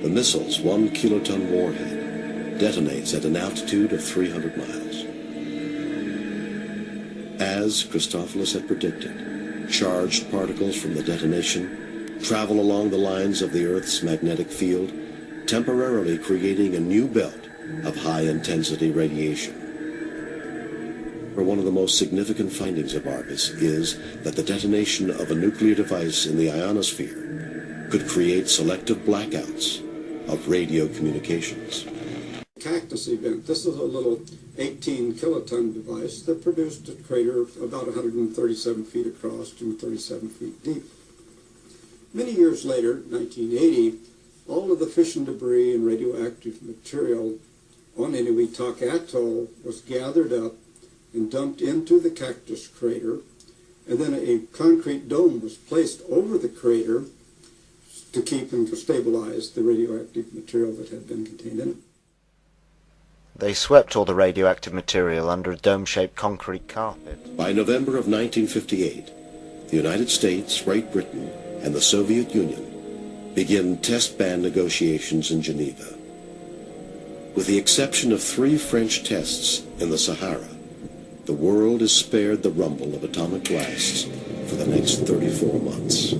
The missile's 1 kiloton warhead detonates at an altitude of 300 miles. As Christophilus had predicted, charged particles from the detonation travel along the lines of the Earth's magnetic field, temporarily creating a new belt of high-intensity radiation. For one of the most significant findings of Argus is that the detonation of a nuclear device in the ionosphere could create selective blackouts of radio communications. Cactus event. This is a little 18 kiloton device that produced a crater about 137 feet across and 37 feet deep. Many years later, 1980, all of the fission debris and radioactive material on Inuitak Atoll was gathered up and dumped into the cactus crater, and then a concrete dome was placed over the crater to keep and to stabilize the radioactive material that had been contained in it. They swept all the radioactive material under a dome-shaped concrete carpet. By November of 1958, the United States, Great Britain, and the Soviet Union begin test ban negotiations in Geneva. With the exception of 3 French tests in the Sahara, the world is spared the rumble of atomic blasts for the next 34 months.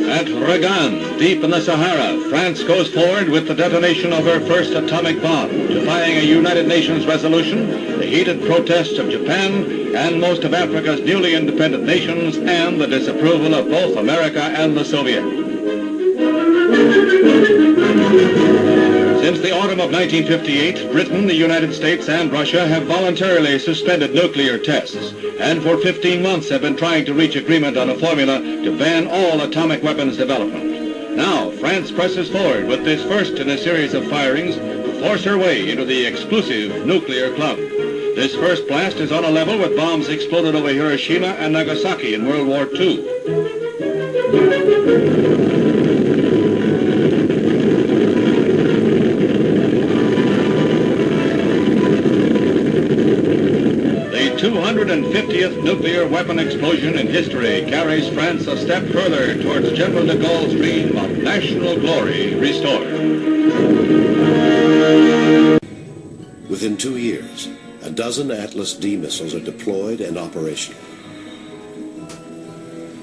At Regan, deep in the Sahara, France goes forward with the detonation of her first atomic bomb, defying a United Nations resolution, the heated protests of Japan and most of Africa's newly independent nations, and the disapproval of both America and the Soviet. Since the autumn of 1958, Britain, the United States, and Russia have voluntarily suspended nuclear tests, and for 15 months have been trying to reach agreement on a formula to ban all atomic weapons development. Now, France presses forward with this first in a series of firings to force her way into the exclusive nuclear club. This first blast is on a level with bombs exploded over Hiroshima and Nagasaki in World War II. The 250th nuclear weapon explosion in history carries France a step further towards General de Gaulle's dream of national glory restored. Within 2 years, a dozen Atlas D missiles are deployed and operational.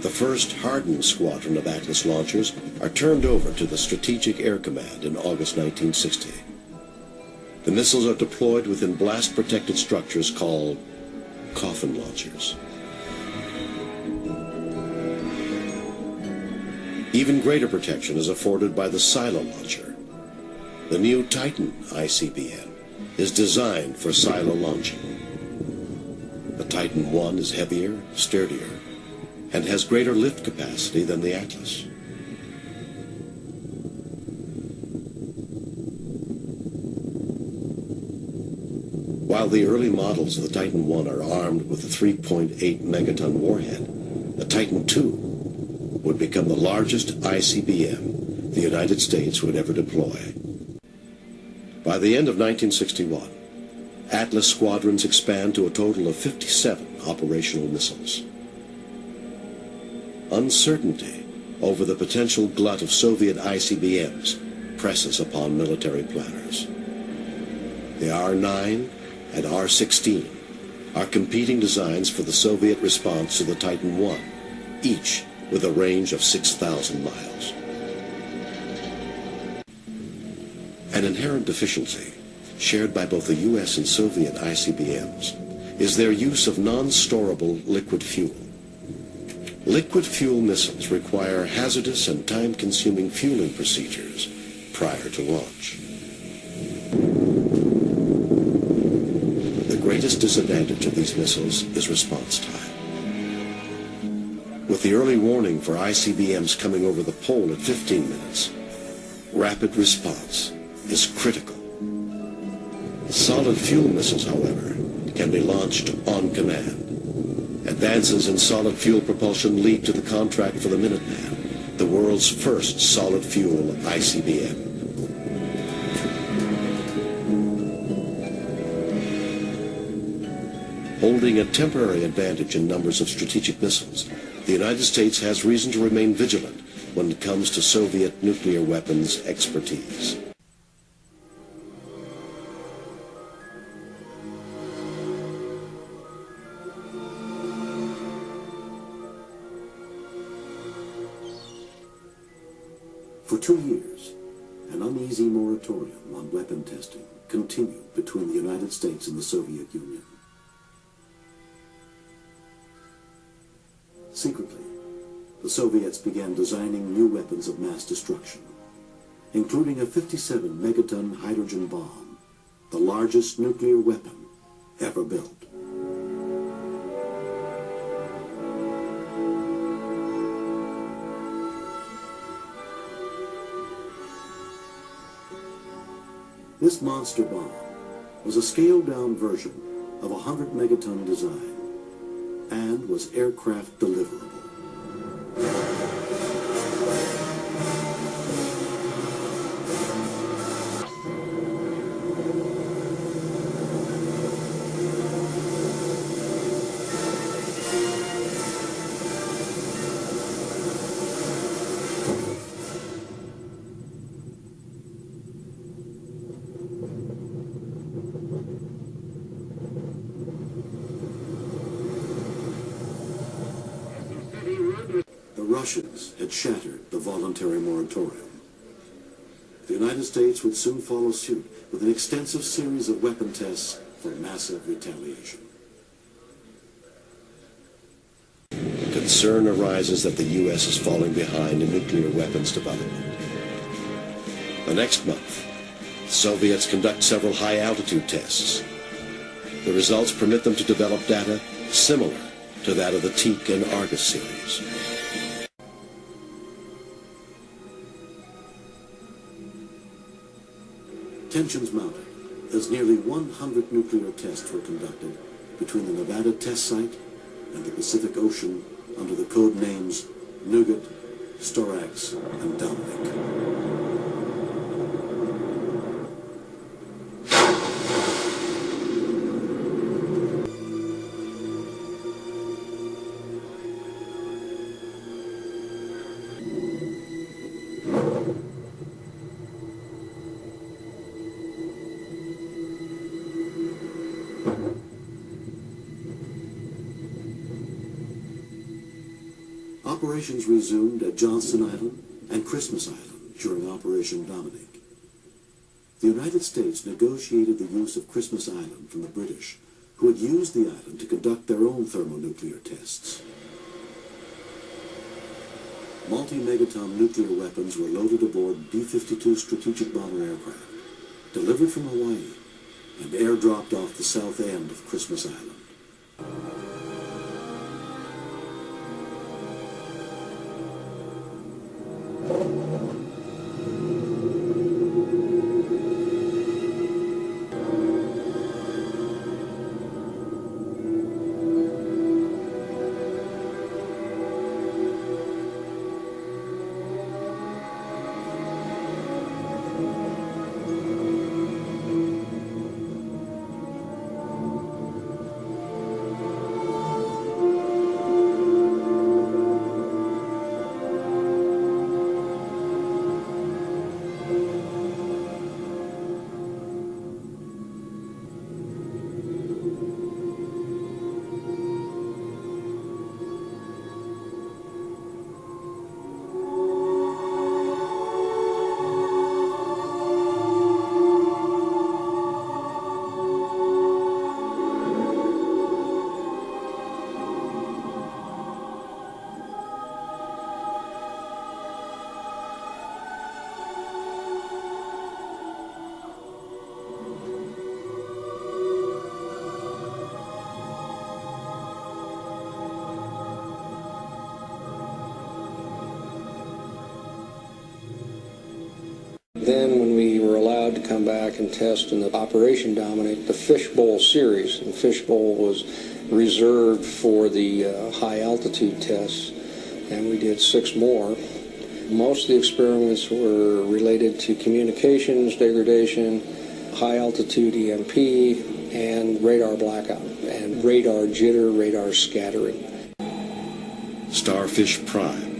The first hardened squadron of Atlas launchers are turned over to the Strategic Air Command in August 1960. The missiles are deployed within blast-protected structures called coffin launchers. Even greater protection is afforded by the silo launcher. The new Titan ICBM is designed for silo launching. The Titan I is heavier, sturdier, and has greater lift capacity than the Atlas. While the early models of the Titan I are armed with a 3.8 megaton warhead, the Titan II would become the largest ICBM the United States would ever deploy. By the end of 1961, Atlas squadrons expand to a total of 57 operational missiles. Uncertainty over the potential glut of Soviet ICBMs presses upon military planners. The R-9 and R-16 are competing designs for the Soviet response to the Titan I, each with a range of 6,000 miles. An inherent deficiency, shared by both the U.S. and Soviet ICBMs, is their use of non-storable liquid fuel. Liquid fuel missiles require hazardous and time-consuming fueling procedures prior to launch. The greatest disadvantage of these missiles is response time. With the early warning for ICBMs coming over the pole at 15 minutes, rapid response is critical. Solid fuel missiles, however, can be launched on command. Advances in solid fuel propulsion lead to the contract for the Minuteman, the world's first solid fuel ICBM. Holding a temporary advantage in numbers of strategic missiles, the United States has reason to remain vigilant when it comes to Soviet nuclear weapons expertise. For 2 years, an uneasy moratorium on weapon testing continued between the United States and the Soviet Union. Secretly, the Soviets began designing new weapons of mass destruction, including a 57-megaton hydrogen bomb, the largest nuclear weapon ever built. This monster bomb was a scaled-down version of a 100-megaton design and was aircraft deliverable. The Russians had shattered the voluntary moratorium. The United States would soon follow suit with an extensive series of weapon tests for massive retaliation. Concern arises that the U.S. is falling behind in nuclear weapons development. The next month, the Soviets conduct several high-altitude tests. The results permit them to develop data similar to that of the Teak and Argus series. Tensions mounted as nearly 100 nuclear tests were conducted between the Nevada test site and the Pacific Ocean under the code names Nougat, Storax, and Dominic. Operations resumed at Johnston Island and Christmas Island during Operation Dominic. The United States negotiated the use of Christmas Island from the British, who had used the island to conduct their own thermonuclear tests. Multi-megaton nuclear weapons were loaded aboard B-52 strategic bomber aircraft, delivered from Hawaii, and airdropped off the south end of Christmas Island. Then when we were allowed to come back and test in the Operation Dominic, the Fishbowl series, and Fishbowl was reserved for the high altitude tests, and we did 6 more. Most of the experiments were related to communications degradation, high altitude EMP, and radar blackout, and radar jitter, radar scattering. Starfish Prime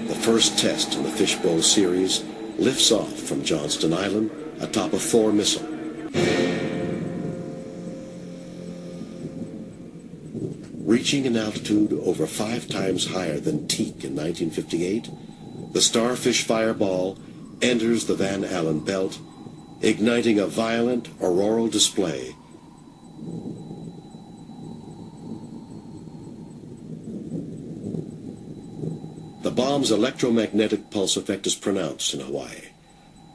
the first test in the Fishbowl series, lifts off from Johnston Island atop a Thor missile. Reaching an altitude over 5 times higher than Teak in 1958, the Starfish Fireball enters the Van Allen belt, igniting a violent auroral display. The bomb's electromagnetic pulse effect is pronounced in Hawaii,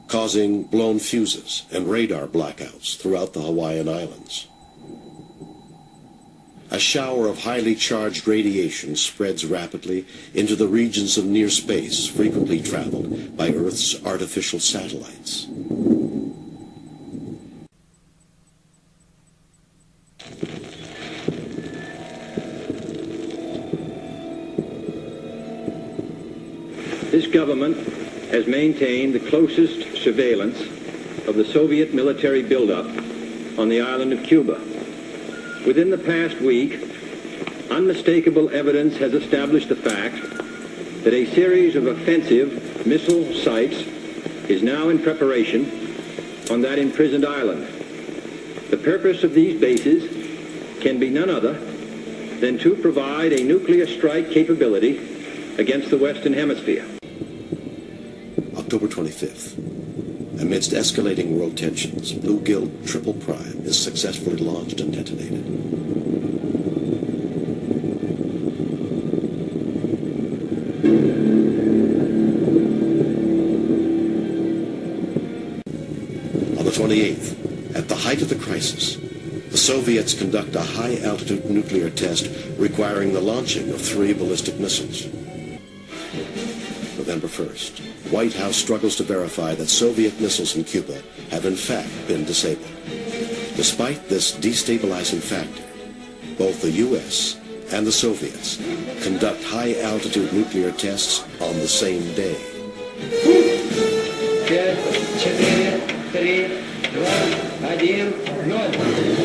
causing blown fuses and radar blackouts throughout the Hawaiian Islands. A shower of highly charged radiation spreads rapidly into the regions of near space frequently traveled by Earth's artificial satellites. This government has maintained the closest surveillance of the Soviet military buildup on the island of Cuba. Within the past week, unmistakable evidence has established the fact that a series of offensive missile sites is now in preparation on that imprisoned island. The purpose of these bases can be none other than to provide a nuclear strike capability against the Western Hemisphere. October 25th. Amidst escalating world tensions, Bluegill Triple Prime is successfully launched and detonated. On the 28th, at the height of the crisis, the Soviets conduct a high-altitude nuclear test requiring the launching of 3 ballistic missiles. November 1st, White House struggles to verify that Soviet missiles in Cuba have in fact been disabled. Despite this destabilizing factor, both the U.S. and the Soviets conduct high-altitude nuclear tests on the same day. 5, 4, 3, 2, 1, 0.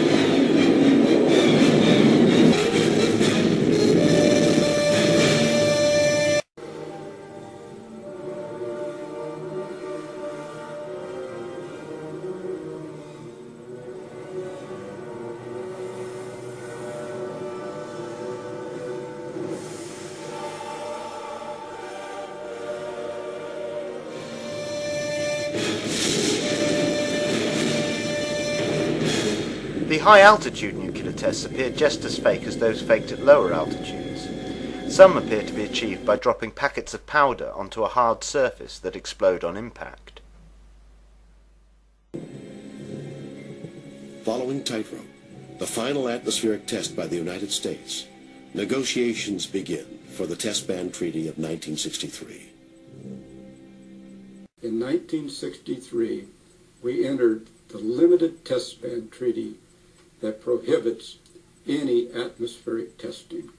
The high-altitude nuclear tests appear just as fake as those faked at lower altitudes. Some appear to be achieved by dropping packets of powder onto a hard surface that explode on impact. Following Tightrope, the final atmospheric test by the United States, negotiations begin for the Test Ban Treaty of 1963. In 1963, we entered the limited Test Ban Treaty that prohibits any atmospheric testing.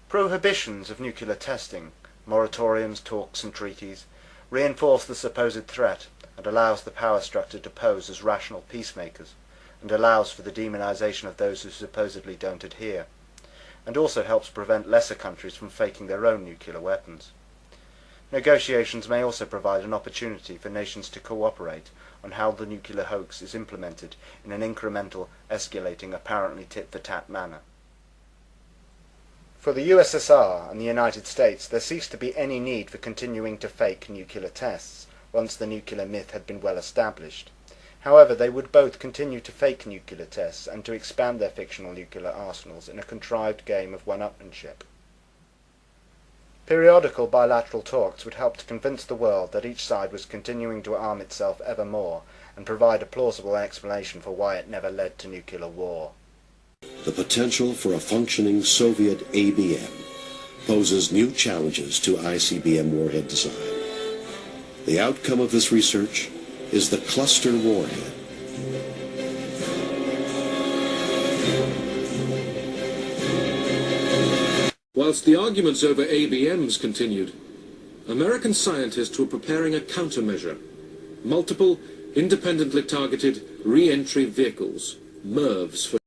Prohibitions of nuclear testing, moratoriums, talks and treaties, reinforce the supposed threat and allows the power structure to pose as rational peacemakers, and allows for the demonization of those who supposedly don't adhere, and also helps prevent lesser countries from faking their own nuclear weapons. Negotiations may also provide an opportunity for nations to cooperate on how the nuclear hoax is implemented in an incremental, escalating, apparently tit-for-tat manner. For the USSR and the United States, there ceased to be any need for continuing to fake nuclear tests once the nuclear myth had been well established. However, they would both continue to fake nuclear tests and to expand their fictional nuclear arsenals in a contrived game of one-upmanship. Periodical bilateral talks would help to convince the world that each side was continuing to arm itself ever more and provide a plausible explanation for why it never led to nuclear war. The potential for a functioning Soviet ABM poses new challenges to ICBM warhead design. The outcome of this research is the cluster warhead. Whilst the arguments over ABMs continued, American scientists were preparing a countermeasure: multiple, independently targeted re-entry vehicles, MIRVs for